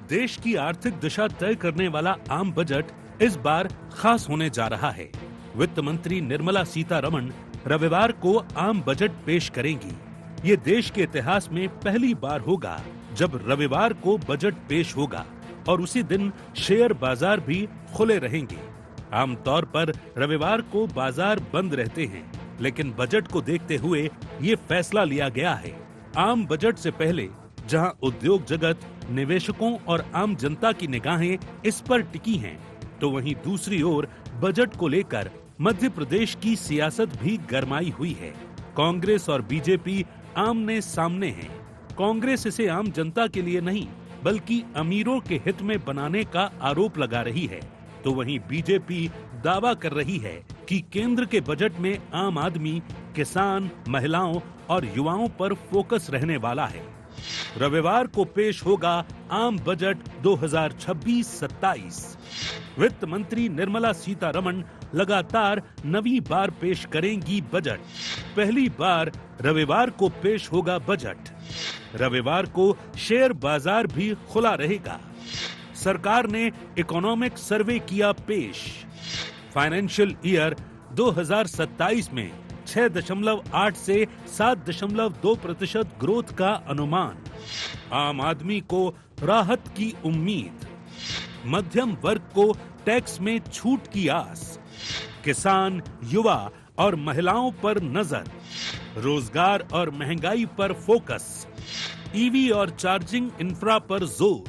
देश की आर्थिक दिशा तय करने वाला आम बजट इस बार खास होने जा रहा है। वित्त मंत्री निर्मला सीतारमण रविवार को आम बजट पेश करेंगी। ये देश के इतिहास में पहली बार होगा जब रविवार को बजट पेश होगा और उसी दिन शेयर बाजार भी खुले रहेंगे। आमतौर पर रविवार को बाजार बंद रहते हैं, लेकिन बजट को देखते हुए ये फैसला लिया गया है। आम बजट से पहले जहां उद्योग जगत, निवेशकों और आम जनता की निगाहें इस पर टिकी हैं, तो वहीं दूसरी ओर बजट को लेकर मध्य प्रदेश की सियासत भी गरमाई हुई है। कांग्रेस और बीजेपी आमने सामने हैं। कांग्रेस इसे आम जनता के लिए नहीं बल्कि अमीरों के हित में बनाने का आरोप लगा रही है, तो वहीं बीजेपी दावा कर रही है कि केंद्र के बजट में आम आदमी, किसान, महिलाओं और युवाओं पर फोकस रहने वाला है। रविवार को पेश होगा आम बजट 2026-27। वित्त मंत्री निर्मला सीतारमण लगातार नवीं बार पेश करेंगी बजट। पहली बार रविवार को पेश होगा बजट। रविवार को शेयर बाजार भी खुला रहेगा। सरकार ने इकोनॉमिक सर्वे किया पेश। फाइनेंशियल ईयर 2027 में 6.8 से 7.2% ग्रोथ का अनुमान। आम आदमी को राहत की उम्मीद। मध्यम वर्ग को टैक्स में छूट की आस। किसान, युवा और महिलाओं पर नजर। रोजगार और महंगाई पर फोकस। ईवी और चार्जिंग इंफ्रा पर जोर।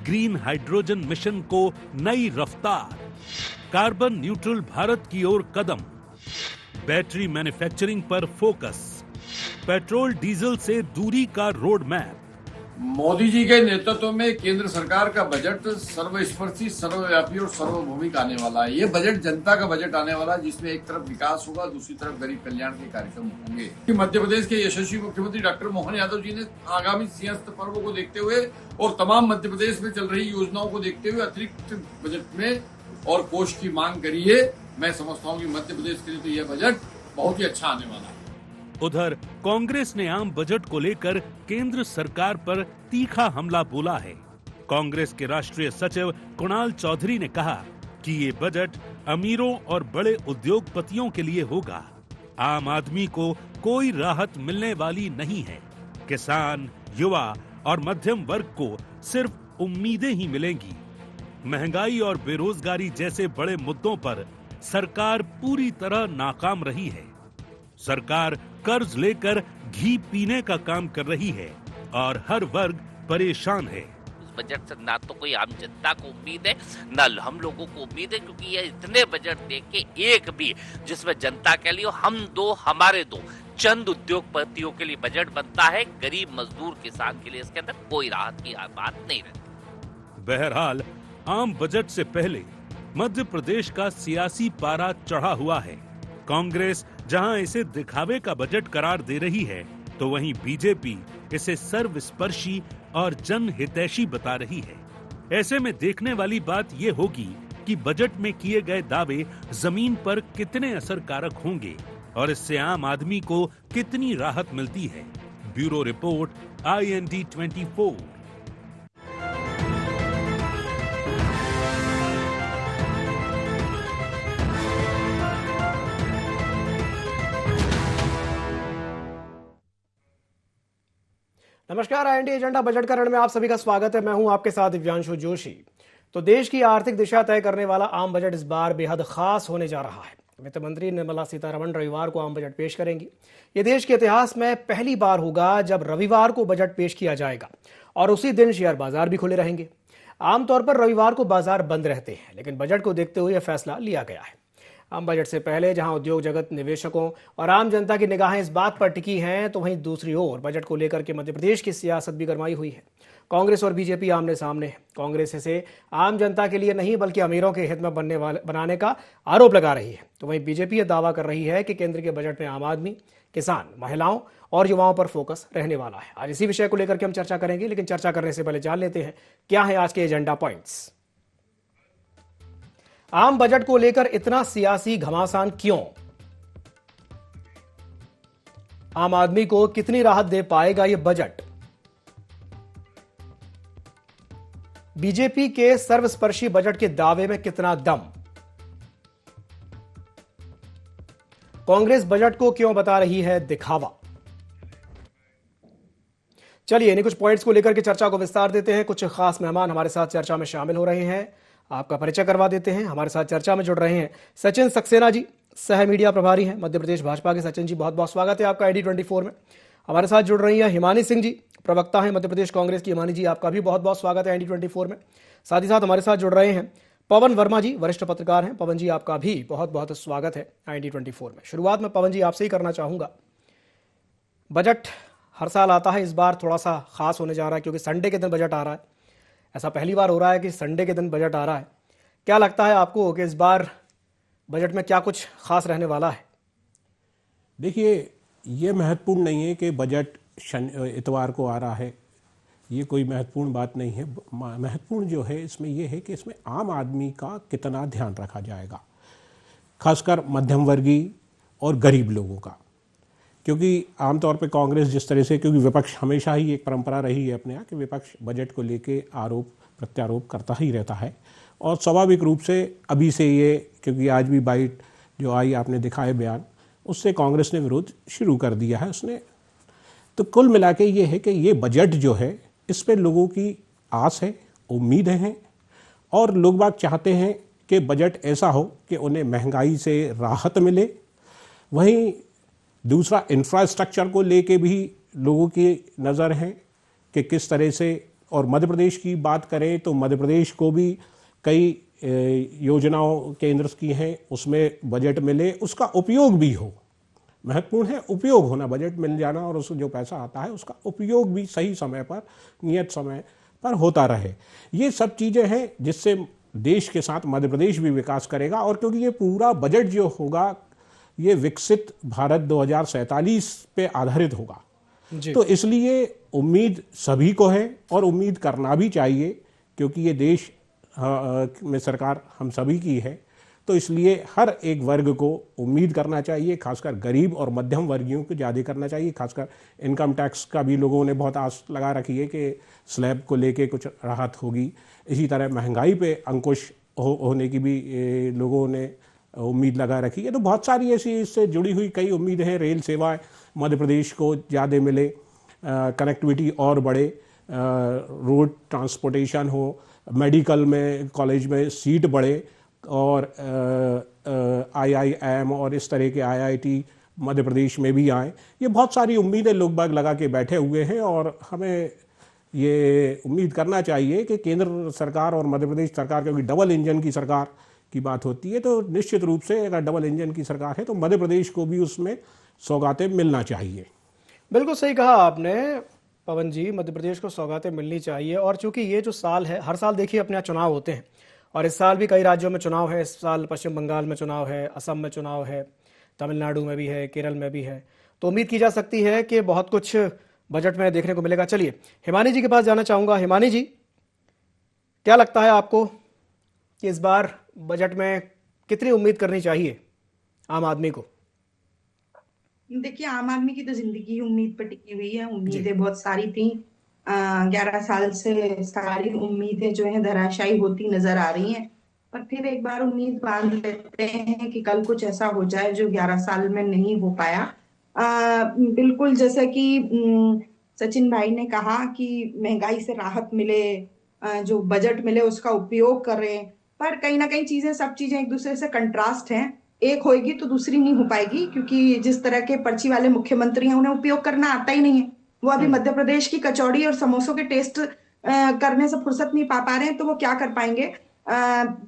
ग्रीन हाइड्रोजन मिशन को नई रफ्तार। कार्बन न्यूट्रल भारत की ओर कदम। बैटरी मैन्युफैक्चरिंग पर फोकस। पेट्रोल डीजल से दूरी का रोड मैप। मोदी जी के नेतृत्व में केंद्र सरकार का बजट सर्वस्पर्शी, सर्वव्यापी और सर्वभौमिक आने वाला है। ये बजट जनता का बजट आने वाला है, जिसमें एक तरफ विकास होगा, दूसरी तरफ गरीब कल्याण के कार्यक्रम होंगे। मध्य प्रदेश के यशस्वी मुख्यमंत्री डॉक्टर मोहन यादव जी ने आगामी सिंहस्थ पर्व को देखते हुए और तमाम मध्य प्रदेश में चल रही योजनाओं को देखते हुए अतिरिक्त बजट में और कोष की मांग करी है। मैं समझता हूँ कि मध्य प्रदेश के लिए तो यह बजट बहुत ही अच्छा आने वाला है। उधर कांग्रेस ने आम बजट को लेकर केंद्र सरकार पर तीखा हमला बोला है। कांग्रेस के राष्ट्रीय सचिव कुणाल चौधरी ने कहा कि ये बजट अमीरों और बड़े उद्योगपतियों के लिए होगा। आम आदमी को कोई राहत मिलने वाली नहीं है। किसान, युवा और मध्यम वर्ग को सिर्फ उम्मीदें ही मिलेंगी। महंगाई और बेरोजगारी जैसे बड़े मुद्दों पर सरकार पूरी तरह नाकाम रही है। सरकार कर्ज लेकर घी पीने का काम कर रही है और हर वर्ग परेशान है। बजट से ना तो कोई आम जनता को उम्मीद है, ना हम लोगों को उम्मीद है, क्योंकि ये इतने बजट देख के एक भी जिसमें जनता के लिए हम दो हमारे दो चंद उद्योगपतियों के लिए बजट बनता है, गरीब मजदूर किसान के लिए इसके अंदर कोई राहत की बात नहीं रहती। बहरहाल आम बजट से पहले मध्य प्रदेश का सियासी पारा चढ़ा हुआ है। कांग्रेस जहां इसे दिखावे का बजट करार दे रही है, तो वहीं बीजेपी इसे सर्वस्पर्शी और जनहितैषी बता रही है। ऐसे में देखने वाली बात ये होगी कि बजट में किए गए दावे जमीन पर कितने असरकारक होंगे और इससे आम आदमी को कितनी राहत मिलती है। Bureau report, IND 24। नमस्कार, IND एजेंडा बजट करण में आप सभी का स्वागत है। मैं हूं आपके साथ दिव्यांशु जोशी। तो देश की आर्थिक दिशा तय करने वाला आम बजट इस बार बेहद खास होने जा रहा है। वित्त मंत्री निर्मला सीतारमण रविवार को आम बजट पेश करेंगी। ये देश के इतिहास में पहली बार होगा जब रविवार को बजट पेश किया जाएगा और उसी दिन शेयर बाजार भी खुले रहेंगे। आमतौर पर रविवार को बाजार बंद रहते हैं, लेकिन बजट को देखते हुए यह फैसला लिया गया है। आम बजट से पहले जहां उद्योग जगत, निवेशकों और आम जनता की निगाहें इस बात पर टिकी हैं, तो वहीं दूसरी ओर बजट को लेकर के मध्य प्रदेश की सियासत भी गरमाई हुई है। कांग्रेस और बीजेपी आमने सामने है। कांग्रेस इसे आम जनता के लिए नहीं बल्कि अमीरों के हित में बनाने का आरोप लगा रही है, तो वहीं बीजेपी यह दावा कर रही है कि केंद्र के बजट में आम आदमी, किसान, महिलाओं और युवाओं पर फोकस रहने वाला है। आज इसी विषय को लेकर के हम चर्चा करेंगे, लेकिन चर्चा करने से पहले जान लेते हैं क्या है आज के एजेंडा पॉइंट्स। आम बजट को लेकर इतना सियासी घमासान क्यों? आम आदमी को कितनी राहत दे पाएगा यह बजट? बीजेपी के सर्वस्पर्शी बजट के दावे में कितना दम? कांग्रेस बजट को क्यों बता रही है दिखावा? चलिए इन्हीं कुछ पॉइंट्स को लेकर के चर्चा को विस्तार देते हैं। कुछ खास मेहमान हमारे साथ चर्चा में शामिल हो रहे हैं, आपका परिचय करवा देते हैं। हमारे साथ चर्चा में जुड़ रहे हैं सचिन सक्सेना जी, सह मीडिया प्रभारी हैं मध्य प्रदेश भाजपा के। सचिन जी बहुत बहुत स्वागत है आपका ID24 में। हमारे साथ जुड़ रही हैं हिमानी सिंह जी, प्रवक्ता हैं मध्य प्रदेश कांग्रेस की। हिमानी जी आपका भी बहुत बहुत स्वागत है ID24 में। साथ ही साथ हमारे साथ जुड़ रहे हैं पवन वर्मा जी, वरिष्ठ पत्रकार हैं। पवन जी आपका भी बहुत बहुत स्वागत है ID24 में। शुरुआत में पवन जी आपसे ही करना चाहूंगा, बजट हर साल आता है, इस बार थोड़ा सा खास होने जा रहा है क्योंकि संडे के दिन बजट आ रहा है। ऐसा पहली बार हो रहा है कि संडे के दिन बजट आ रहा है। क्या लगता है आपको कि इस बार बजट में क्या कुछ खास रहने वाला है? देखिए, ये महत्वपूर्ण नहीं है कि बजट इतवार को आ रहा है, ये कोई महत्वपूर्ण बात नहीं है। महत्वपूर्ण जो है इसमें यह है कि इसमें आम आदमी का कितना ध्यान रखा जाएगा, खासकर मध्यम वर्गीय और गरीब लोगों का। क्योंकि आमतौर पे कांग्रेस जिस तरह से, क्योंकि विपक्ष हमेशा ही एक परंपरा रही है अपने यहाँ कि विपक्ष बजट को लेके आरोप प्रत्यारोप करता ही रहता है, और स्वाभाविक रूप से अभी से ये, क्योंकि आज भी बाइट जो आई आपने दिखाए बयान, उससे कांग्रेस ने विरोध शुरू कर दिया है उसने। तो कुल मिला के ये है कि ये बजट जो है इस पर लोगों की आस है, उम्मीद हैं, और लोग बाग चाहते हैं कि बजट ऐसा हो कि उन्हें महंगाई से राहत मिले। वहीं दूसरा, इंफ्रास्ट्रक्चर को लेके भी लोगों की नज़र है कि किस तरह से, और मध्य प्रदेश की बात करें तो मध्य प्रदेश को भी कई योजनाओं केंद्र की हैं, उसमें बजट मिले, उसका उपयोग भी हो। महत्वपूर्ण है उपयोग होना, बजट मिल जाना और उस जो पैसा आता है उसका उपयोग भी सही समय पर, नियत समय पर होता रहे। ये सब चीज़ें हैं जिससे देश के साथ मध्य प्रदेश भी विकास करेगा। और क्योंकि ये पूरा बजट जो होगा ये विकसित भारत 2047 पे आधारित होगा, तो इसलिए उम्मीद सभी को है और उम्मीद करना भी चाहिए, क्योंकि ये देश में सरकार हम सभी की है। तो इसलिए हर एक वर्ग को उम्मीद करना चाहिए, खासकर गरीब और मध्यम वर्गियों को ज़्यादा करना चाहिए। खासकर इनकम टैक्स का भी लोगों ने बहुत आस लगा रखी है कि स्लैब को लेके कुछ राहत होगी। इसी तरह महंगाई पे अंकुश होने की भी लोगों ने उम्मीद लगा रखी है। तो बहुत सारी ऐसी इससे जुड़ी हुई कई उम्मीदें हैं। रेल सेवाएं मध्य प्रदेश को ज़्यादा मिले, कनेक्टिविटी और बढ़े, रोड ट्रांसपोर्टेशन हो, मेडिकल में कॉलेज में सीट बढ़े, और IIM और इस तरह के IIT मध्य प्रदेश में भी आए। ये बहुत सारी उम्मीदें लोग बाग लगा के बैठे हुए हैं, और हमें ये उम्मीद करना चाहिए कि केंद्र सरकार और मध्य प्रदेश सरकार, क्योंकि डबल इंजन की सरकार की बात होती है, तो निश्चित रूप से अगर डबल इंजन की सरकार है तो मध्य प्रदेश को भी उसमें सौगातें मिलना चाहिए। बिल्कुल सही कहा आपने पवन जी, मध्य प्रदेश को सौगातें मिलनी चाहिए। और चूंकि ये जो साल है, हर साल देखिए अपने यहाँ चुनाव होते हैं, और इस साल भी कई राज्यों में चुनाव है। इस साल पश्चिम बंगाल में चुनाव है, असम में चुनाव है, तमिलनाडु में भी है, केरल में भी है। तो उम्मीद की जा सकती है कि बहुत कुछ बजट में देखने को मिलेगा। चलिए हिमानी जी के पास जाना चाहूँगा। हिमानी जी, क्या लगता है आपको कि इस बार बजट में कितनी उम्मीद करनी चाहिए आम आदमी को? देखिए, आम आदमी की तो जिंदगी उम्मीद पर टिकी हुई है। उम्मीदें बहुत सारी थी। 11 साल से सारी उम्मीदें जो है धराशायी होती नजर आ रही हैं, पर फिर एक बार उम्मीद बांध लेते हैं कि कल कुछ ऐसा हो जाए जो 11 साल में नहीं हो पाया। बिल्कुल जैसे कि सचिन भाई ने कहा कि महंगाई से राहत मिले, जो बजट मिले उसका उपयोग करें, पर कहीं ना कहीं चीजें, सब चीजें एक दूसरे से कंट्रास्ट हैं। एक होएगी तो दूसरी नहीं हो पाएगी, क्योंकि जिस तरह के पर्ची वाले मुख्यमंत्री हैं उन्हें उपयोग करना आता ही नहीं है। वो अभी मध्य प्रदेश की कचौड़ी और समोसों के टेस्ट करने से फुर्सत नहीं पा रहे हैं, तो वो क्या कर पाएंगे।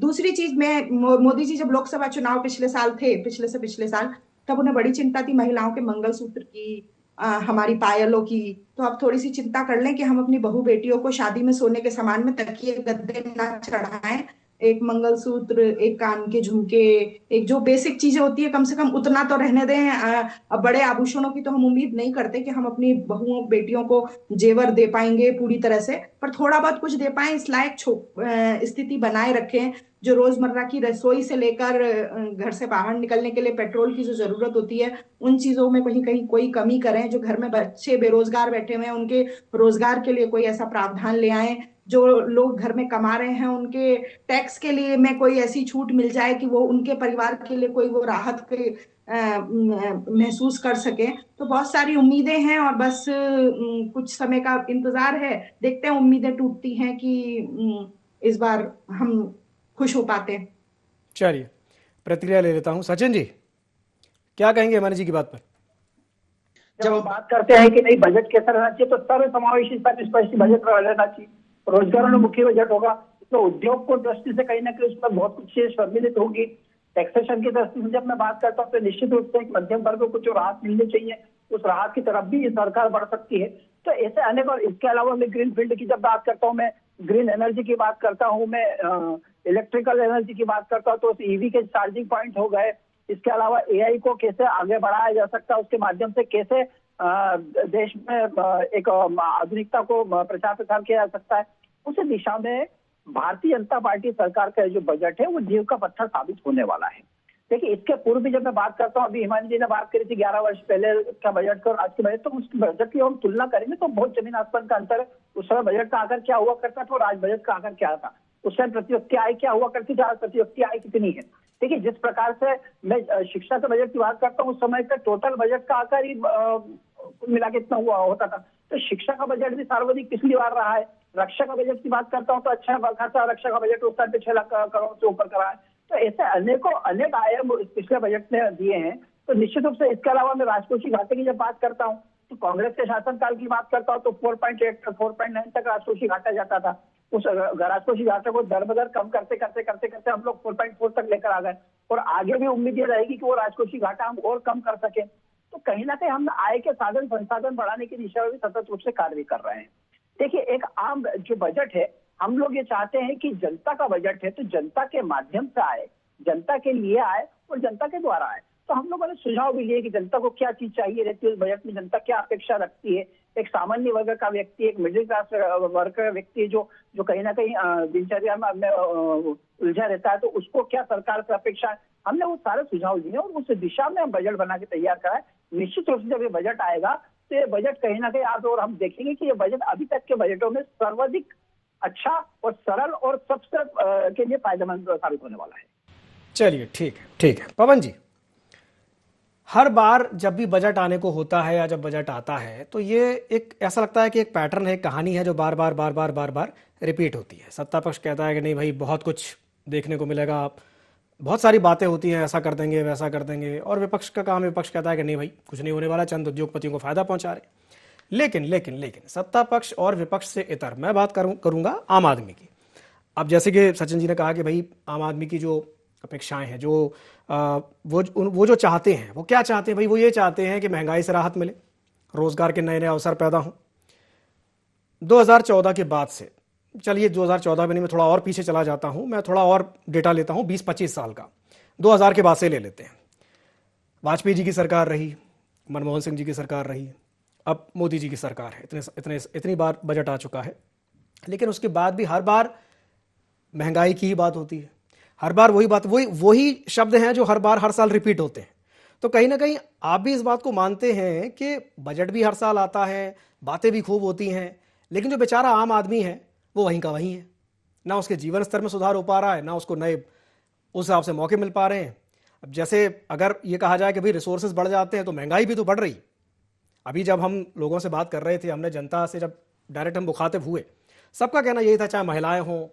दूसरी चीज में, मोदी जी जब लोकसभा चुनाव पिछले साल थे, पिछले साल, तब उन्हें बड़ी चिंता थी महिलाओं के मंगलसूत्र की, हमारी पायलों की। तो अब थोड़ी सी चिंता कर लें कि हम अपनी बहू बेटियों को शादी में सोने के सामान में तकिए गद्दे ना चढ़ाएं, एक मंगलसूत्र, एक कान के झुमके, एक जो बेसिक चीजें होती है कम से कम उतना तो रहने दें। अब बड़े आभूषणों की तो हम उम्मीद नहीं करते कि हम अपनी बहुओं बेटियों को जेवर दे पाएंगे पूरी तरह से, पर थोड़ा बहुत कुछ दे पाए, इस लायक स्थिति बनाए रखें। जो रोजमर्रा की रसोई से लेकर घर से बाहर निकलने के लिए पेट्रोल की जो जरूरत होती है, उन चीजों में कहीं कहीं कोई कमी करें। जो घर में बच्चे बेरोजगार बैठे हुए हैं, उनके रोजगार के लिए कोई ऐसा प्रावधान ले आए। जो लोग घर में कमा रहे हैं, उनके टैक्स के लिए में कोई ऐसी छूट मिल जाए कि वो उनके परिवार के लिए कोई वो राहत के महसूस कर सके। तो बहुत सारी उम्मीदें हैं और बस कुछ समय का इंतजार है। देखते हैं उम्मीदें टूटती हैं कि इस बार हम खुश हो पाते हैं। चलिए, प्रतिक्रिया ले लेता हूं। सचिन जी, क्या कहेंगे हेमानी जी की बात पर? जब हम बात करते हैं कि नहीं बजट कैसा रहना चाहिए, तो सर्व समावेशी सर्वस्पर्शी बजट रहना चाहिए। रोजगारोन्मुखी बजट होगा, तो उद्योग को दृष्टि से कहीं ना कहीं उसमें बहुत कुछ चीज सम्मिलित होगी। टैक्सेशन की दृष्टि से जब मैं बात करता हूँ, तो निश्चित रूप से एक मध्यम वर्ग को जो राहत मिलनी चाहिए, उस राहत की तरफ भी सरकार बढ़ सकती है। तो ऐसे अनेक, और इसके अलावा मैं ग्रीन फील्ड की जब बात करता हूँ, मैं ग्रीन एनर्जी की बात करता हूँ, मैं इलेक्ट्रिकल एनर्जी की बात करता हूँ, तो ईवी के चार्जिंग पॉइंट हो गए। इसके अलावा एआई को कैसे आगे बढ़ाया जा सकता है, उसके माध्यम से कैसे देश में एक आधुनिकता को प्रचार प्रसार किया जा सकता है, उस दिशा में भारतीय जनता पार्टी सरकार का जो बजट है वो नींव का पत्थर साबित होने वाला है। देखिए, इसके पूर्व भी जब मैं बात करता हूँ, अभी हिमानी जी ने बात करी थी 11 वर्ष पहले का बजट का और आज के बजट, तो उस बजट की हम तुलना करेंगे तो बहुत जमीन आसमान का अंतर है। उस समय बजट का आकार क्या हुआ करता था और आज बजट का आकार क्या था। उस समय प्रति व्यक्ति आय क्या हुआ करती थी, आज प्रति व्यक्ति आय कितनी है। देखिए, जिस प्रकार से मैं शिक्षा के बजट की बात करता हूँ, उस समय का टोटल बजट का आकार ही मिला के इतना हुआ होता था। तो शिक्षा का बजट भी सर्वाधिक पिछली बार रहा है। रक्षा का बजट की बात करता हूँ तो अच्छा खासा रक्षा का बजट उस टाइम पे 6 लाख करोड़ से ऊपर का रहा है। तो ऐसे अनेक आयाम पिछले बजट में दिए हैं। तो निश्चित रूप से इसके अलावा मैं राजकोषीय घाटे की जब बात करता हूँ, तो कांग्रेस के शासनकाल की बात करता हूँ, तो 4.8 तक 4.9 तक राजकोषीय घाटा जाता था। उस राजकोषीय घाटे को दर बदर कम करते करते हम लोग 4.4 तक लेकर आ गए, और आगे भी उम्मीद ये रहेगी कि वो राजकोषीय घाटा हम और कम कर सके। तो कहीं ना कहीं हम आय के संसाधन बढ़ाने की दिशा में भी सतत रूप से कार्य कर रहे हैं। देखिए, एक आम जो बजट है, हम लोग ये चाहते हैं कि जनता का बजट है तो जनता के माध्यम से आए, जनता के लिए आए और जनता के द्वारा आए। तो हम लोगों ने सुझाव भी लिए कि जनता को क्या चीज चाहिए रहती है उस बजट में, जनता क्या अपेक्षा रखती है। एक सामान्य वर्ग का व्यक्ति, एक मिडिल क्लास वर्ग का व्यक्ति जो कहीं ना कहीं दिनचर्या में उलझा रहता है, तो उसको क्या सरकार से अपेक्षा है, हमने वो सारे सुझाव दिए और उस दिशा में हम बजट बना के तैयार कराए। निश्चित रूप से जब ये बजट आएगा तो ये बजट कहीं ना कहीं आज और हम देखेंगे कि ये बजट अभी तक के बजटों में सर्वाधिक अच्छा और सरल और सबसे के लिए फायदेमंद साबित होने वाला है। चलिए, ठीक है। पवन जी, हर बार जब भी बजट आने को होता है या जब बजट आता है, तो ये एक ऐसा लगता है कि एक पैटर्न है, एक कहानी है जो बार बार रिपीट होती है। सत्ता पक्ष कहता है कि नहीं भाई, बहुत कुछ देखने को मिलेगा, बहुत सारी बातें होती हैं, ऐसा कर देंगे वैसा कर देंगे, और विपक्ष का काम, विपक्ष कहता है कि नहीं भाई, कुछ नहीं होने वाला, चंद उद्योगपतियों को फायदा पहुंचा रहे। लेकिन सत्ता पक्ष और विपक्ष से इतर मैं बात करूंगा आम आदमी की। अब जैसे कि सचिन जी ने कहा कि भाई, आम आदमी की जो अपेक्षाएं हैं, जो वो जो चाहते हैं, वो क्या चाहते हैं भाई? वो ये चाहते हैं कि महंगाई से राहत मिले, रोजगार के नए नए अवसर पैदा हों। 2014 के बाद से, चलिए 2014 में नहीं, मैं थोड़ा और पीछे चला जाता हूं, मैं थोड़ा और डेटा लेता हूं, 20-25 साल का, 2000 के बाद से ले लेते हैं। वाजपेयी जी की सरकार रही, मनमोहन सिंह जी की सरकार रही, अब मोदी जी की सरकार है। इतनी बार बजट आ चुका है, लेकिन उसके बाद भी हर बार महंगाई की ही बात होती है। हर बार वही शब्द हैं जो हर साल रिपीट होते हैं। तो कहीं ना कहीं आप भी इस बात को मानते हैं कि बजट भी हर साल आता है, बातें भी खूब होती हैं, लेकिन जो बेचारा आम आदमी है वो वहीं का वहीं है। ना उसके जीवन स्तर में सुधार हो पा रहा है, ना उसको नए उस हिसाब से मौके मिल पा रहे हैं। अब जैसे अगर ये कहा जाए कि भाई रिसोर्सेज बढ़ जाते हैं तो महंगाई भी तो बढ़ रही। अभी जब हम लोगों से बात कर रहे थे, हमने जनता से जब डायरेक्ट हम मुखातिब हुए, सबका कहना यही था, चाहे महिलाएं हों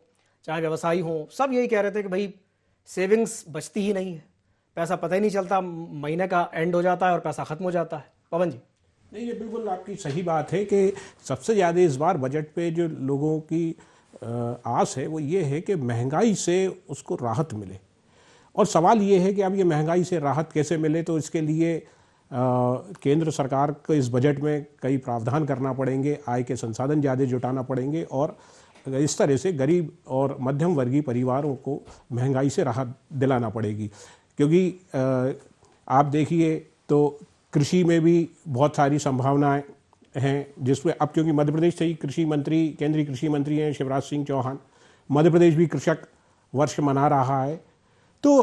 चाहे व्यवसायी हों, सब यही कह रहे थे कि भाई सेविंग्स बचती ही नहीं है, पैसा पता ही नहीं चलता, महीने का एंड हो जाता है और पैसा खत्म हो जाता है। पवन जी, नहीं, ये बिल्कुल आपकी सही बात है कि सबसे ज़्यादा इस बार बजट पे जो लोगों की आस है वो ये है कि महंगाई से उसको राहत मिले। और सवाल ये है कि अब ये महंगाई से राहत कैसे मिले, तो इसके लिए केंद्र सरकार को इस बजट में कई प्रावधान करना पड़ेंगे, आय के संसाधन ज़्यादा जुटाना पड़ेंगे और इस तरह से गरीब और मध्यम वर्गीय परिवारों को महंगाई से राहत दिलाना पड़ेगी। क्योंकि आप देखिए तो कृषि में भी बहुत सारी संभावनाएं हैं, जिसमें अब क्योंकि मध्य प्रदेश से ही कृषि मंत्री, केंद्रीय कृषि मंत्री हैं शिवराज सिंह चौहान, मध्य प्रदेश भी कृषक वर्ष मना रहा है, तो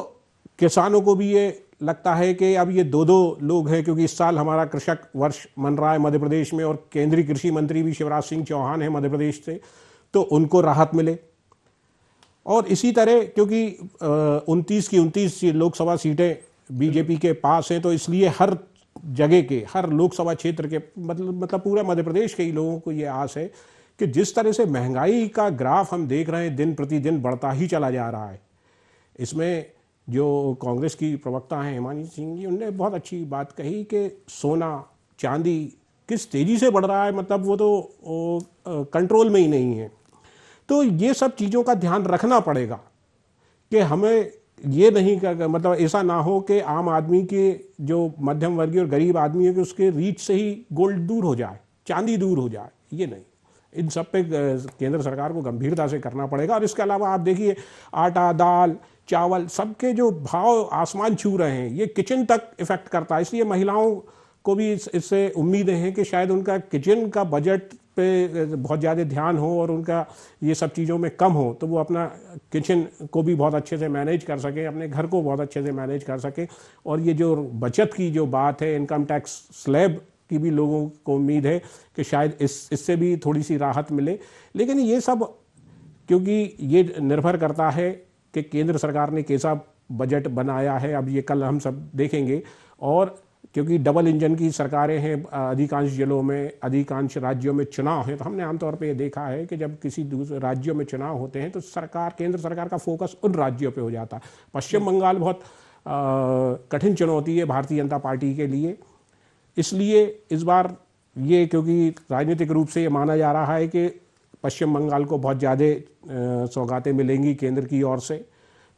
किसानों को भी ये लगता है कि अब ये दो लोग हैं, क्योंकि इस साल हमारा कृषक वर्ष मन रहा है मध्य प्रदेश में और केंद्रीय कृषि मंत्री भी शिवराज सिंह चौहान है मध्य प्रदेश से, तो उनको राहत मिले। और इसी तरह क्योंकि 29 की 29 लोकसभा सीटें बीजेपी के पास हैं, तो इसलिए हर जगह के, हर लोकसभा क्षेत्र के मतलब पूरा मध्य प्रदेश के ही लोगों को ये आस है कि जिस तरह से महंगाई का ग्राफ हम देख रहे हैं दिन प्रतिदिन बढ़ता ही चला जा रहा है। इसमें जो कांग्रेस की प्रवक्ता हैं हिमानी सिंह जी, उन्होंने बहुत अच्छी बात कही कि सोना चांदी किस तेज़ी से बढ़ रहा है, मतलब वो तो कंट्रोल में ही नहीं है। तो ये सब चीज़ों का ध्यान रखना पड़ेगा कि हमें ये नहीं मतलब ऐसा ना हो कि आम आदमी के जो मध्यम वर्गीय और गरीब आदमी है कि उसके रीच से ही गोल्ड दूर हो जाए, चांदी दूर हो जाए, ये नहीं। इन सब पे केंद्र सरकार को गंभीरता से करना पड़ेगा। और इसके अलावा आप देखिए आटा, दाल, चावल, सबके जो भाव आसमान छू रहे हैं, ये किचन तक इफेक्ट करता है। इसलिए महिलाओं को भी इससे उम्मीदें हैं कि शायद उनका किचन का बजट पे बहुत ज़्यादा ध्यान हो और उनका ये सब चीज़ों में कम हो, तो वो अपना किचन को भी बहुत अच्छे से मैनेज कर सकें, अपने घर को बहुत अच्छे से मैनेज कर सकें। और ये जो बचत की जो बात है, इनकम टैक्स स्लैब की भी लोगों को उम्मीद है कि शायद इससे भी थोड़ी सी राहत मिले। लेकिन ये सब क्योंकि ये निर्भर करता है कि केंद्र सरकार ने कैसा बजट बनाया है, अब ये कल हम सब देखेंगे। और क्योंकि डबल इंजन की सरकारें हैं अधिकांश जिलों में, अधिकांश राज्यों में चुनाव हैं, तो हमने आमतौर पे ये देखा है कि जब किसी दूसरे राज्यों में चुनाव होते हैं तो केंद्र सरकार का फोकस उन राज्यों पे हो जाता है। पश्चिम बंगाल बहुत कठिन चुनौती है भारतीय जनता पार्टी के लिए। इसलिए इस बार ये क्योंकि राजनीतिक रूप से ये माना जा रहा है कि पश्चिम बंगाल को बहुत ज़्यादा सौगातें मिलेंगी केंद्र की ओर से,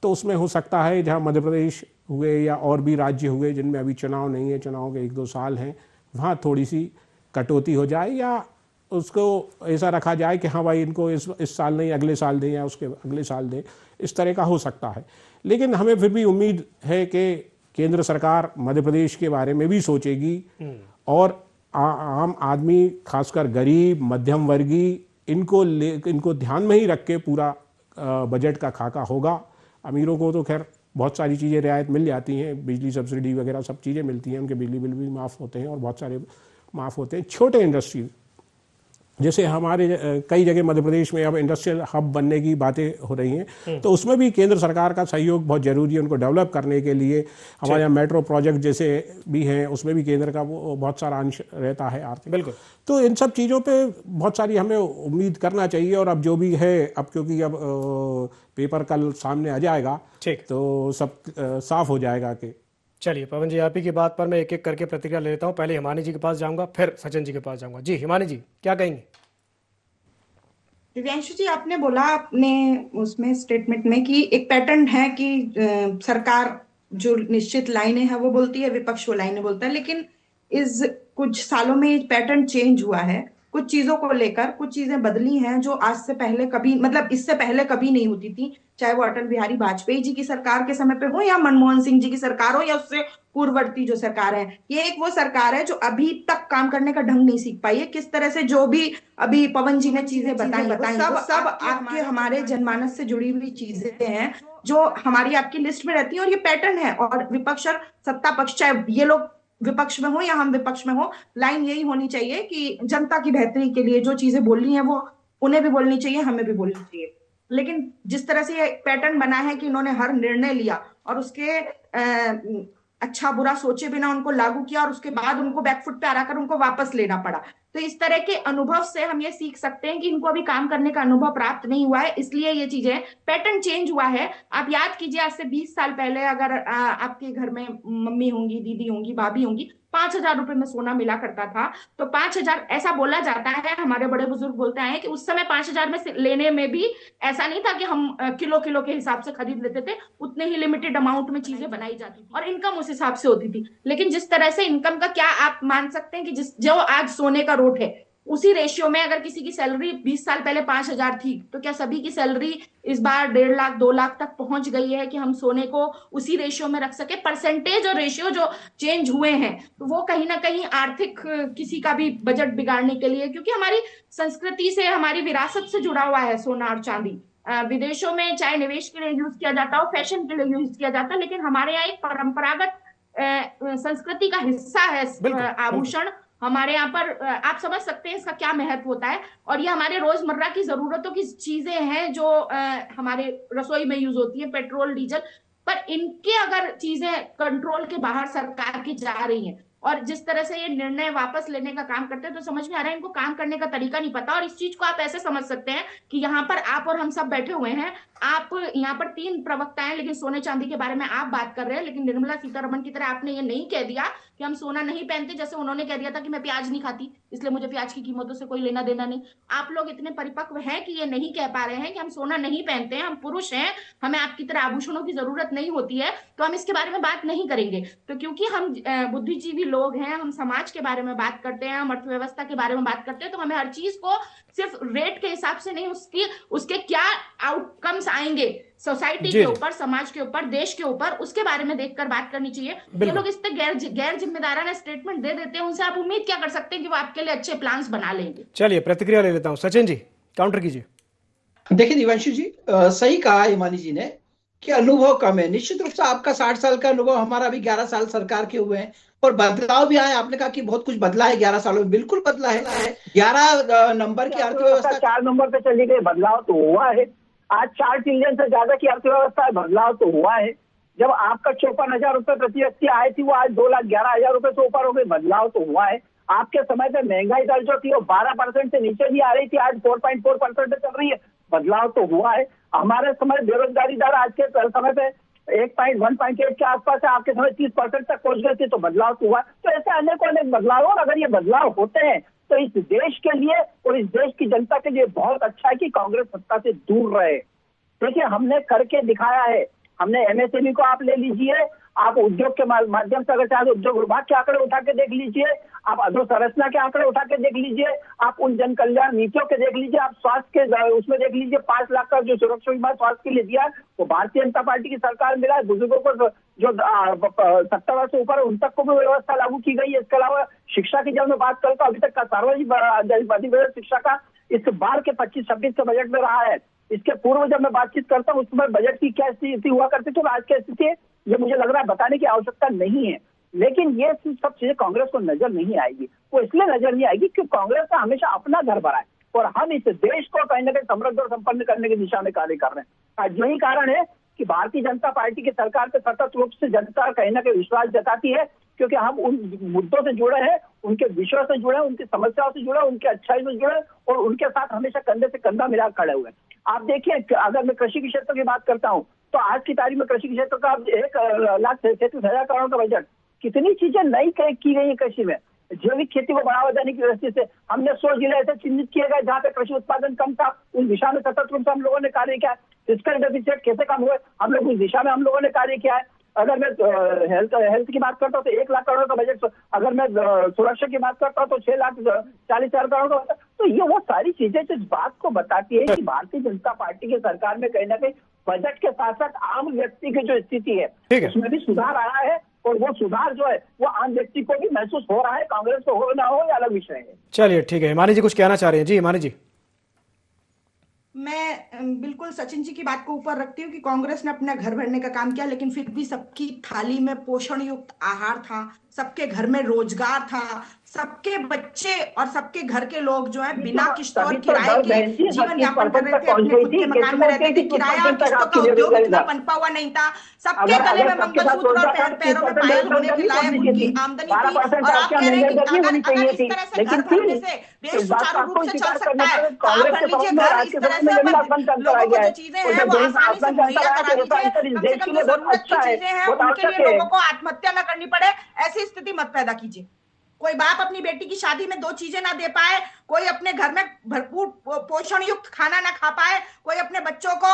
तो उसमें हो सकता है जहाँ मध्य प्रदेश हुए या और भी राज्य हुए जिनमें अभी चुनाव नहीं है, चुनाव के 1-2 साल हैं, वहाँ थोड़ी सी कटौती हो जाए या उसको ऐसा रखा जाए कि हाँ भाई इनको इस साल नहीं अगले साल दें या उसके अगले साल दें, इस तरह का हो सकता है। लेकिन हमें फिर भी उम्मीद है कि केंद्र सरकार मध्य प्रदेश के बारे में भी सोचेगी और आम आदमी, खासकर गरीब, मध्यम वर्गीय, इनको ध्यान में ही रख के पूरा बजट का खाका होगा। अमीरों को तो खैर बहुत सारी चीज़ें रियायत मिल जाती हैं, बिजली सब्सिडी वगैरह सब चीज़ें मिलती हैं, उनके बिजली बिल भी माफ़ होते हैं और बहुत सारे माफ़ होते हैं। छोटे इंडस्ट्री जैसे हमारे कई जगह मध्य प्रदेश में अब इंडस्ट्रियल हब बनने की बातें हो रही हैं, तो उसमें भी केंद्र सरकार का सहयोग बहुत ज़रूरी है उनको डेवलप करने के लिए। हमारे यहाँ मेट्रो प्रोजेक्ट जैसे भी हैं, उसमें भी केंद्र का बहुत सारा अंश रहता है आर्थिक। बिल्कुल। तो इन सब चीज़ों पे बहुत सारी हमें उम्मीद करना चाहिए। और अब जो भी है, अब क्योंकि अब पेपर कल सामने आ जाएगा, ठीक, तो सब साफ हो जाएगा कि। चलिए पवन जी, आप ही की बात पर मैं एक एक करके प्रतिक्रिया ले लेता हूँ। पहले हिमानी जी के पास जाऊंगा, फिर सचिन जी के पास जाऊंगा। जी हिमानी जी, क्या कहेंगे? दिव्यांशु जी, आपने बोला अपने उसमें स्टेटमेंट में कि एक पैटर्न है कि सरकार जो निश्चित लाइनें हैं वो बोलती है, विपक्ष वो लाइनें बोलता है। लेकिन इस कुछ सालों में पैटर्न चेंज हुआ है, कुछ चीजों को लेकर कुछ चीजें बदली हैं जो आज से पहले कभी, मतलब इससे पहले कभी नहीं होती थी। चाहे वो अटल बिहारी वाजपेयी जी की सरकार के समय पे हो या मनमोहन सिंह जी की सरकार हो या उससे पूर्ववर्ती जो सरकार है। ये एक वो सरकार है जो अभी तक काम करने का ढंग नहीं सीख पाई है। किस तरह से जो भी अभी पवन जी ने चीजें बताई सब आपके हमारे जनमानस से जुड़ी हुई चीजें हैं जो हमारी आपकी लिस्ट में रहती है। और ये पैटर्न है। और विपक्ष और सत्ता पक्ष, चाहे ये लोग विपक्ष में हो या हम विपक्ष में हो, लाइन यही होनी चाहिए कि जनता की बेहतरी के लिए जो चीजें बोलनी है वो उन्हें भी बोलनी चाहिए, हमें भी बोलनी चाहिए। लेकिन जिस तरह से ये पैटर्न बना है कि इन्होंने हर निर्णय लिया और उसके अच्छा बुरा सोचे बिना उनको लागू किया और उसके बाद उनको बैकफुट पे आकर उनको वापस लेना पड़ा, तो इस तरह के अनुभव से हम ये सीख सकते हैं कि इनको अभी काम करने का अनुभव प्राप्त नहीं हुआ है, इसलिए ये चीजें पैटर्न चेंज हुआ है। आप याद कीजिए, आज से 20 साल पहले अगर आपके घर में मम्मी होंगी, दीदी होंगी, भाभी होंगी, 5,000 रुपए में सोना मिला करता था। तो 5,000, ऐसा बोला जाता है, हमारे बड़े बुजुर्ग बोलते हैं कि उस समय 5,000 में लेने में भी ऐसा नहीं था कि हम किलो किलो के हिसाब से खरीद लेते थे, उतने ही लिमिटेड अमाउंट में चीजें बनाई जाती थी और इनकम उस हिसाब से होती थी। लेकिन जिस तरह से इनकम का, क्या आप मान सकते हैं कि जो आज सोने का रेट है, उसी रेशियो में अगर किसी की सैलरी 20 साल पहले 5,000 थी, तो क्या सभी की सैलरी इस बार 1.5 लाख 2 लाख तक पहुंच गई है कि हम सोने को उसी रेशियो में रख सके? परसेंटेज और रेशियो जो चेंज हुए हैं, तो वो कहीं ना कहीं आर्थिक किसी का भी बजट बिगाड़ने के लिए, क्योंकि हमारी संस्कृति से, हमारी विरासत से जुड़ा हुआ है सोना और चांदी। विदेशों में चाहे निवेश के लिए यूज किया जाता हो, फैशन के लिए यूज किया जाता है, लेकिन हमारे यहाँ एक परंपरागत संस्कृति का हिस्सा है आभूषण। हमारे यहाँ पर आप समझ सकते हैं इसका क्या महत्व होता है, और ये हमारे रोजमर्रा की जरूरतों की चीजें हैं जो हमारे रसोई में यूज होती है, पेट्रोल डीजल। पर इनके अगर चीजें कंट्रोल के बाहर सरकार की जा रही हैं, और जिस तरह से ये निर्णय वापस लेने का काम करते हैं, तो समझ में आ रहा है इनको काम करने का तरीका नहीं पता। और इस चीज को आप ऐसे समझ सकते हैं कि यहाँ पर आप और हम सब बैठे हुए हैं, आप यहाँ पर 3 प्रवक्ता हैं, लेकिन सोने चांदी के बारे में आप बात कर रहे हैं, लेकिन निर्मला सीतारमण की तरह आपने ये नहीं कह दिया कि हम सोना नहीं पहनते, जैसे उन्होंने कह दिया था कि मैं प्याज नहीं खाती इसलिए मुझे प्याज की कीमतों से कोई लेना देना नहीं। आप लोग इतने परिपक्व हैं कि ये नहीं कह पा रहे हैं कि हम सोना नहीं पहनते हैं, हम पुरुष हैं, हमें आपकी तरह आभूषणों की जरूरत नहीं होती है, तो हम इसके बारे में बात नहीं करेंगे। तो क्योंकि हम बुद्धिजीवी लोग हैं, हम समाज के बारे में बात करते हैं, हम अर्थव्यवस्था के बारे में बात करते हैं, तो हमें हर चीज को सिर्फ रेट के हिसाब से नहीं, उसके क्या आउटकम्स आएंगे सोसाइटी के ऊपर, समाज के ऊपर, देश के ऊपर, उसके बारे में देखकर बात करनी चाहिए। ये लोग इस पे गैर जिम्मेदाराना स्टेटमेंट दे देते हैं, उनसे आप उम्मीद क्या कर सकते हैं कि वो आपके लिए अच्छे प्लान्स बना लेंगे? चलिए प्रतिक्रिया ले लेता हूं, सचिन जी काउंटर कीजिए। देखिए दिवांशु जी, सही कहा हिमानी जी ने कि अनुभव कम है। निश्चित रूप से आपका 60 साल का अनुभव, हमारा भी 11 साल सरकार के हुए हैं, और बदलाव भी आए। आपने कहा कि बहुत कुछ बदला है 11 सालों में, बिल्कुल बदला है। 11 नंबर की अर्थव्यवस्था 4 नंबर पे चली गई, बदलाव तो हुआ है। आज 4 ट्रिलियन से ज्यादा की अर्थव्यवस्था है, बदलाव तो हुआ है। जब आपका 54,000 रुपए प्रति व्यक्ति आई थी, वो आज 2,11,000 रुपए से ऊपर हो गई, बदलाव तो हुआ है। आपके समय पे महंगाई दर जो थी वो 12% से नीचे भी आ रही थी, आज 4.4% पे चल रही है, बदलाव तो हुआ है। हमारे समय बेरोजगारी दर आज के समय पे 1.8 के आसपास है, आपके समय 30% तक पहुंच गई थी, तो बदलाव तो हुआ। तो ऐसे अनेक बदलाव, और अगर ये बदलाव होते हैं तो इस देश के लिए और इस देश की जनता के लिए बहुत अच्छा है कि कांग्रेस सत्ता से दूर रहे। देखिए, हमने करके दिखाया है। हमने एमएसएमई को आप ले लीजिए, आप उद्योग के माध्यम से अगर चाहे उद्योग विभाग के आंकड़े उठा के देख लीजिए, आप अधोसंरचना के आंकड़े उठा के देख लीजिए, आप उन जन कल्याण नीतियों के देख लीजिए, आप स्वास्थ्य के उसमें देख लीजिए। 5 लाख का जो सुरक्षा बीमा स्वास्थ्य के लिए दिया वो भारतीय जनता पार्टी की सरकार मिला है। बुजुर्गों को जो 70 वर्ष से ऊपर उन तक को भी व्यवस्था लागू की गई है। इसके अलावा शिक्षा की जब मैं बात करता हूँ, अभी तक का सार्वजनिक शिक्षा का इस बार के 25-26 के बजट में रहा है। इसके पूर्व जब मैं बातचीत करता हूँ उस समय बजट की क्या स्थिति हुआ करती थी और आज क्या स्थिति है, ये मुझे लग रहा है बताने की आवश्यकता नहीं है। लेकिन ये सब चीजें कांग्रेस को नजर नहीं आएगी। वो इसलिए नजर नहीं आएगी क्योंकि कांग्रेस का हमेशा अपना घर भरा है और हम इस देश को कहीं ना कहीं समृद्ध और संपन्न करने की दिशा में कार्य कर रहे हैं। आज यही कारण है कि भारतीय जनता पार्टी की सरकार पे सतत रूप से जनता कहीं ना कहीं विश्वास जताती है, क्योंकि हम उन मुद्दों से जुड़े हैं, उनके विषयों से जुड़े हैं, उनकी समस्याओं से जुड़े हैं, उनके अच्छाई से जुड़े हैं और उनके साथ हमेशा कंधे से कंधा मिला खड़े हुए हैं। आप देखिए, अगर मैं कृषि के क्षेत्र की बात करता हूँ तो आज की तारीख में कृषि के क्षेत्र का 1,37,000 करोड़ का बजट, कितनी चीजें नई की गई है कृषि में। जैविक खेती को बढ़ावा देने की दृष्टि से हमने 100 जिले ऐसे चिन्हित किए गए जहाँ पे कृषि उत्पादन कम था, उस दिशा में सतत रूप से हम लोगों ने कार्य किया है। फिस्कल डेफिसिट कैसे कम हुए, हम लोग उस दिशा में हम लोगों ने कार्य किया है। अगर मैं हेल्थ की बात करता हूँ तो 1 लाख करोड़ का बजट, अगर मैं सुरक्षा की बात करता हूँ तो 6,40,000 करोड़ का बजट। तो ये वो सारी चीजें जिस बात को बताती है कि भारतीय जनता पार्टी की सरकार में कहीं ना कहीं बजट के साथ साथ आम व्यक्ति की जो स्थिति है उसमें भी सुधार आया है और वो सुधार जो है वो आम व्यक्ति को भी महसूस हो रहा है। कांग्रेस को हो ना हो ये अलग विषय है। चलिए ठीक है, हिमानी जी कुछ कहना चाह रहे हैं। जी हिमानी जी। मैं बिल्कुल सचिन जी की बात को ऊपर रखती हूँ कि कांग्रेस ने अपना घर भरने का काम किया, लेकिन फिर भी सबकी थाली में पोषण युक्त आहार था, सबके घर में रोजगार था, सबके बच्चे और सबके घर के लोग जो है बिना किस्तों और किराए के जीवन यापन कर रहे थे, अपने खुद के मकान में रहते थे। किराया और किस्तों का उद्योग इतना पनपा हुआ नहीं था। सबके गले में मंगलसूत्र और पैरों में पायल होने के लायक उनकी आमदनी थी। और आप कह रहे हैं कि अगर इस तरह से घर भरने से देश सुचारू रूप से चल सकता है, तो आप भर लीजिए घर इस तरह से, लोगों को जो चीजें हैं वो आसानी से मुहैया करा दीजिए। कम से कम जो जरूरत की चीजें हैं उनके लिए लोगों को आत्महत्या न करनी पड़े, ऐसी स्थिति मत पैदा कीजिए। कोई बाप अपनी बेटी की शादी में 2 चीजें ना दे पाए, कोई अपने घर में भरपूर पोषण युक्त खाना ना खा पाए, कोई अपने बच्चों को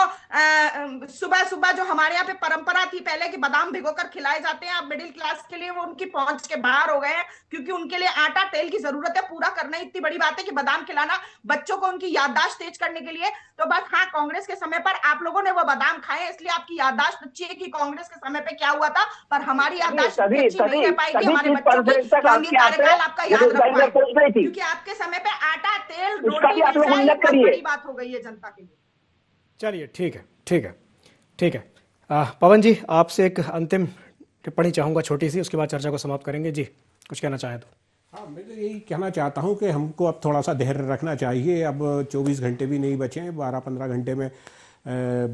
सुबह सुबह जो हमारे यहाँ पे परंपरा थी पहले कि बादाम भिगोकर खिलाए जाते हैं, अब मिडिल क्लास के लिए वो उनकी पहुंच के बाहर हो गए हैं, क्योंकि उनके लिए आटा तेल की जरूरत है पूरा करना इतनी बड़ी बात है कि बादाम खिलाना बच्चों को उनकी याददाश्त तेज करने के लिए। तो बस हाँ, कांग्रेस के समय पर आप लोगों ने वो बादाम खाए, इसलिए आपकी याददाश्त अच्छी है कि कांग्रेस के समय पे क्या हुआ था, पर हमारी याददाश्त अच्छी नहीं रह पाएगी, हमारे बच्चों की कार्यकाल आपका याद रख पाएंगे, क्योंकि आपके समय पे आटा तेल रोटी बड़ी बात हो गई है जनता के लिए। चलिए ठीक है, ठीक है, ठीक है। पवन जी, आपसे एक अंतिम टिप्पणी चाहूंगा छोटी सी, उसके बाद चर्चा को समाप्त करेंगे। जी, कुछ कहना चाहें तो। हाँ, मैं तो यही कहना चाहता हूँ कि हमको अब थोड़ा सा धैर्य रखना चाहिए। अब 24 घंटे भी नहीं बचे हैं, 12-15 घंटे में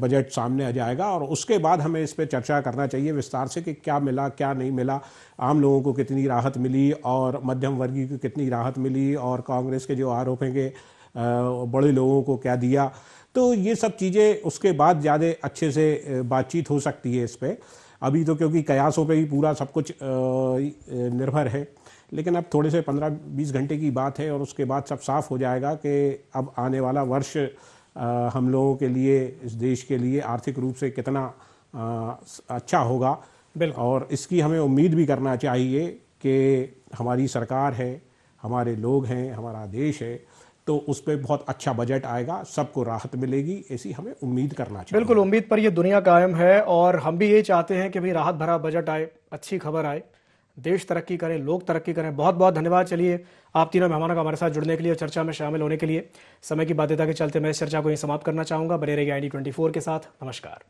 बजट सामने आ जाएगा और उसके बाद हमें इस पर चर्चा करना चाहिए विस्तार से कि क्या मिला, क्या नहीं मिला, आम लोगों को कितनी राहत मिली और मध्यम वर्गीय को कितनी राहत मिली, और कांग्रेस के जो आरोप हैं कि बड़े लोगों को क्या दिया। तो ये सब चीज़ें उसके बाद ज़्यादा अच्छे से बातचीत हो सकती है इस पर। अभी तो क्योंकि कयासों पे ही पूरा सब कुछ निर्भर है, लेकिन अब थोड़े से 15-20 घंटे की बात है और उसके बाद सब साफ हो जाएगा कि अब आने वाला वर्ष हम लोगों के लिए, इस देश के लिए आर्थिक रूप से कितना अच्छा होगा। और इसकी हमें उम्मीद भी करना चाहिए कि हमारी सरकार है, हमारे लोग हैं, हमारा देश है, तो उस पर बहुत अच्छा बजट आएगा, सबको राहत मिलेगी, ऐसी हमें उम्मीद करना चाहिए। बिल्कुल, उम्मीद पर ये दुनिया कायम है और हम भी ये चाहते हैं कि भाई राहत भरा बजट आए, अच्छी खबर आए, देश तरक्की करे, लोग तरक्की करें। बहुत बहुत धन्यवाद। चलिए, आप तीनों मेहमानों का हमारे साथ जुड़ने के लिए और चर्चा में शामिल होने के लिए। समय की बाध्यता के चलते मैं इस चर्चा को यहीं समाप्त करना चाहूँगा। बने रहिए IND24 के साथ। नमस्कार।